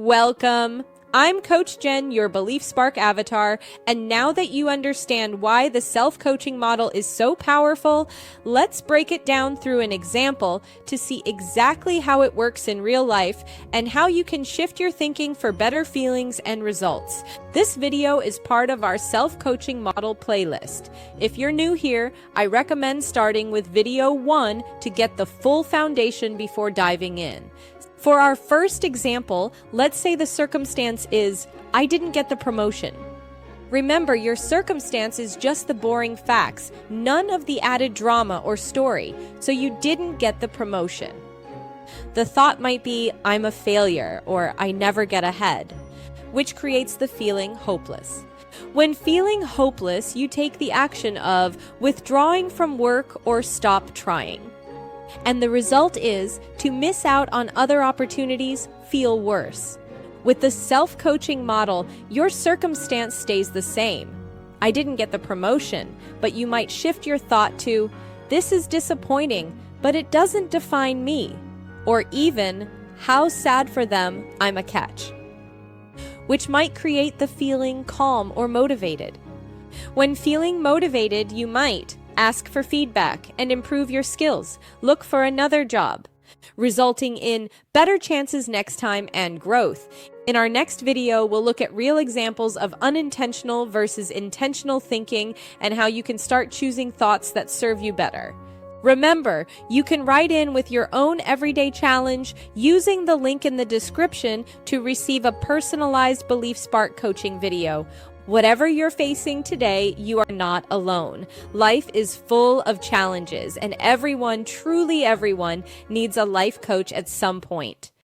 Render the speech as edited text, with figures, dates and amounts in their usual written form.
Welcome! I'm Coach Jen, your BeliefSpark avatar, and now that you understand why the self-coaching model is so powerful, let's break it down through an example to see exactly how it works in real life and how you can shift your thinking for better feelings and results. This video is part of our self-coaching model playlist. If you're new here, I recommend starting with video 1 to get the full foundation before diving in. For our first example, let's say the circumstance is, I didn't get the promotion. Remember, your circumstance is just the boring facts, none of the added drama or story, so you didn't get the promotion. The thought might be, I'm a failure, or I never get ahead, which creates the feeling hopeless. When feeling hopeless, you take the action of withdrawing from work or stop trying. And the result is to miss out on other opportunities, feel worse. With the self-coaching model, your circumstance stays the same. I didn't get the promotion, but you might shift your thought to, this is disappointing, but it doesn't define me. Or even, how sad for them, I'm a catch. Which might create the feeling calm or motivated. When feeling motivated, you might ask for feedback and improve your skills. Look for another job, resulting in better chances next time and growth. In our next video, we'll look at real examples of unintentional versus intentional thinking and how you can start choosing thoughts that serve you better. Remember, you can write in with your own everyday challenge using the link in the description to receive a personalized BeliefSpark coaching video. Whatever you're facing today, you are not alone. Life is full of challenges, and everyone, truly everyone, needs a life coach at some point.